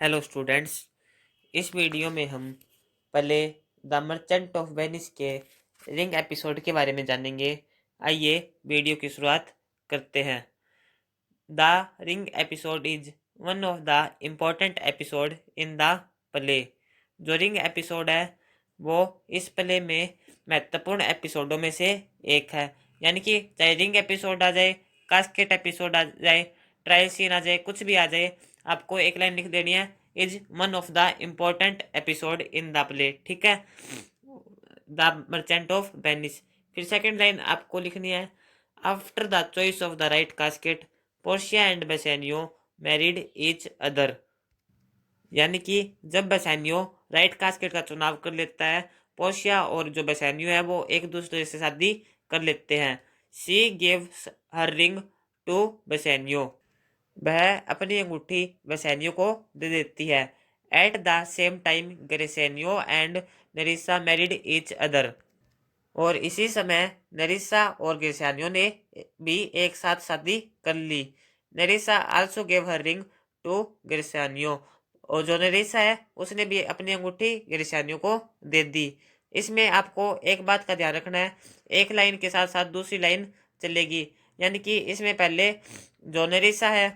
Hello students. इस video में हम पहले द मर्चेंट ऑफ वेनिस के रिंग एपिसोड के बारे में जानेंगे। आइए वीडियो की शुरुआत करते हैं। The ring episode is one of the important episode in the play. जो रिंग एपिसोड है वो इस प्ले में महत्वपूर्ण एपिसोडों में से एक है। यानी कि चाहे रिंग एपिसोड आ जाए, कास्केट एपिसोड आ जाए, ट्रायल सीन आ जाए, कुछ भी आ जाए, आपको एक लाइन लिख देनी है, is one of the important episode in the play. ठीक है, द मर्चेंट ऑफ वेनिस। फिर सेकंड लाइन आपको लिखनी है, after the choice of the right casket Portia and Bassanio married each other. यानी कि जब बेसेनियो राइट कास्केट का चुनाव कर लेता है, पोर्शिया और जो बेसेनियो है वो एक दूसरे से शादी कर लेते हैं। She gave her ring to Bassanio. वह अपनी अंगूठी बेसेनियो को दे देती है। At the same time Gratiano and Nerissa married each other. और इसी समय नरिसा और ग्रेसियानियो ने भी एक साथ शादी कर ली। Nerissa also gave her ring to Gratiano. और जो नरिसा है उसने भी अपनी अंगूठी ग्रेसियानियो को दे दी। इसमें आपको एक बात का ध्यान रखना है, एक लाइन के साथ साथ दूसरी लाइन चलेगी। यानी कि इसमें पहले जो नरिसा है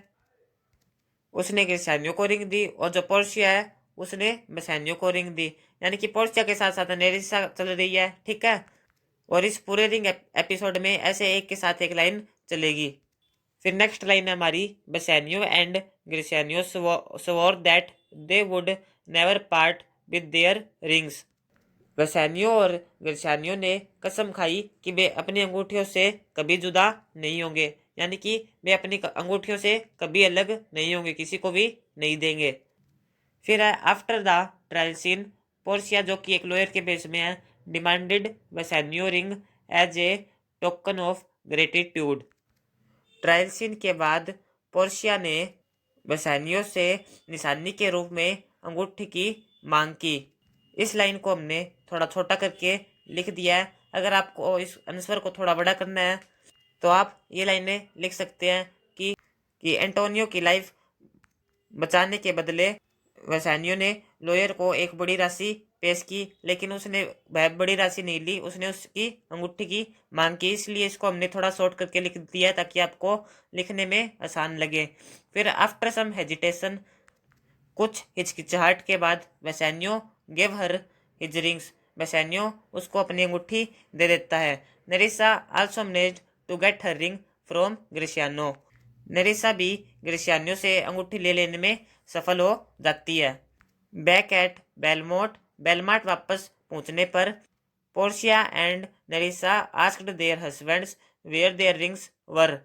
उसने ग्रेसियानियो को रिंग दी और जो पोर्शिया है उसने बेसानियो को रिंग दी। यानी कि पोर्शिया के साथ साथ नरिसा चल रही है। ठीक है, और इस पूरे रिंग एपिसोड में ऐसे एक के साथ एक लाइन चलेगी। फिर नेक्स्ट लाइन है हमारी, Bassanio and Gratiano swore that they would never part with their rings. Bassanio और ग्रेसियानियो ने कसम खाई कि वे अपनी अंगूठियों से कभी जुदा नहीं होंगे। यानी कि वे अपनी अंगूठियों से कभी अलग नहीं होंगे, किसी को भी नहीं देंगे। फिर है after the trial scene, Portia जो कि एक लॉयर के बेस में है, demanded Bassanio ring as a token of gratitude. Trial scene के बाद पोर्शिया ने बेसेनियो से निशानी के रूप में अंगूठी की मांग की। इस लाइन को हमने थोड़ा छोटा करके लिख दिया है। अगर आपको इस आंसर को थोड़ा बड़ा करना है तो आप ये लाइनें लिख सकते हैं कि एंटोनियो की लाइफ बचाने के बदले बेसानियो ने लॉयर को एक बड़ी राशि पेश की, लेकिन उसने वह बड़ी राशि नहीं ली, उसने उसकी अंगूठी की मांग की। इसलिए इसको हमने थोड़ा शॉर्ट करके लिख दिया है ताकि आपको लिखने में आसान लगे। फिर आफ्टर सम हेजिटेशन, कुछ हिचकिचाहट के बाद Bassanio give her his rings. Bassanio उसको अपनी अंगूठी दे देता है। Nerissa also managed to get her ring from Gratiano. Nerissa भी ग्रेसियानो से अंगूठी ले लेने में सफल हो जाती है। बैक एट बेलमार्ट वापस पहुंचने पर Portia and Nerissa asked their husbands where their rings were.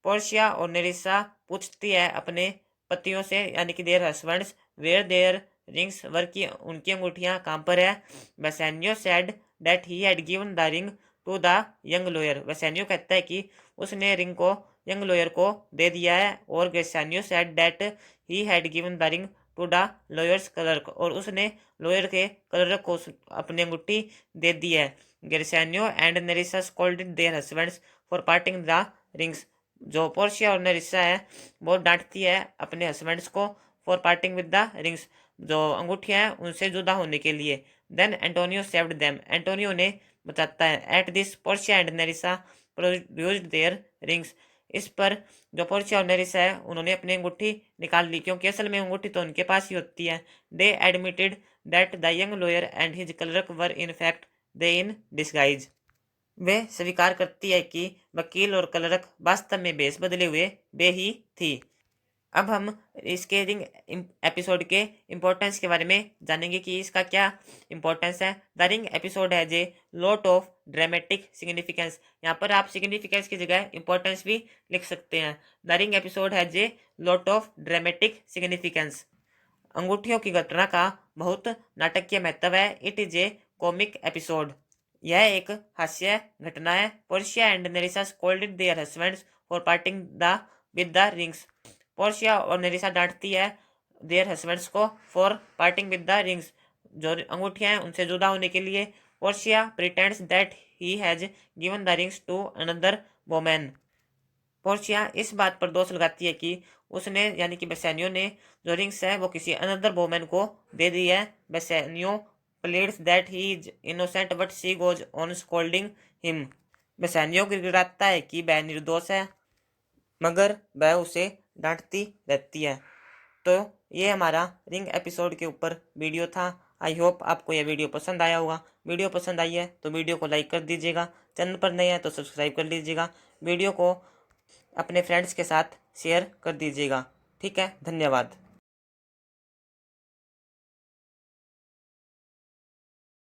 Portia और नरिसा पूछती है अपने पतियों से, यानी कि their husbands where their rings were, की उनकी अंगूठियां कहाँ पर है। Bassanio said that he had given the ring to the young lawyer. Bassanio कहता है कि उसने रिंग को यंग लॉयर को दे दिया है। और Bassanio said that he had given the ring to the lawyer's clerk, और उसने लॉयर के क्लर्क को अपनी अंगूठी दे दी है। Gratiano and Nerissa scolded their husbands for parting the rings. जो पोर्शिया और नरिसा है वो डांटती है अपने हस्बैंड्स को for parting with the rings, जो अंगूठियां हैं उनसे जुदा होने के लिए। Then Antonio saved them. Antonio ने बताता है, at this Portia and Nerissa produced their rings. इस पर जो पोर्शिया और नरिसा है उन्होंने अपनी अंगूठी निकाल ली, क्योंकि असल में अंगूठी तो उनके पास ही होती है। They admitted that the young lawyer and his clerk were in fact they in disguise. वे स्वीकार करती है कि वकील और क्लर्क वास्तव में भेष बदले हुए वे ही थी। अब हम इसके रिंग एपिसोड के इम्पोर्टेंस के बारे में जानेंगे कि इसका क्या इम्पोर्टेंस है। द रिंग एपिसोड है जे लॉट ऑफ ड्रामेटिक सिग्निफिकेंस। यहाँ पर आप सिग्निफिकेंस की जगह इम्पोर्टेंस भी लिख सकते हैं। द रिंग एपिसोड है जे लॉट ऑफ ड्रामेटिक सिग्निफिकेंस। अंगूठियों की घटना का बहुत नाटकीय महत्व है। It is a comic episode. यह एक हास्य घटना है। Portia and Nerissa scolded their husbands for parting the with the rings. Portia और नरिसा डांटती है देयर हस्बैंड्स को for parting with the rings, जो अंगूठियां हैं उनसे जुदा होने के लिए। Portia pretends that he has given the rings to another women. Portia इस बात पर दोष लगाती है कि उसने यानी कि बेसानियो ने जो रिंग्स है वो किसी अनदर वोमेन को दे दी है। Bassanio pleads that he is innocent but she goes on scolding him. Bassanio गिड़गिड़ाता है कि वह निर्दोष है मगर वह उसे डांटती रहती है। तो ये हमारा रिंग एपिसोड के ऊपर वीडियो था। आई होप आपको यह वीडियो पसंद आया होगा। वीडियो पसंद आई है तो वीडियो को लाइक कर दीजिएगा, चैनल पर नए हैं तो सब्सक्राइब कर लीजिएगा, वीडियो को अपने फ्रेंड्स के साथ शेयर कर दीजिएगा। ठीक है, धन्यवाद।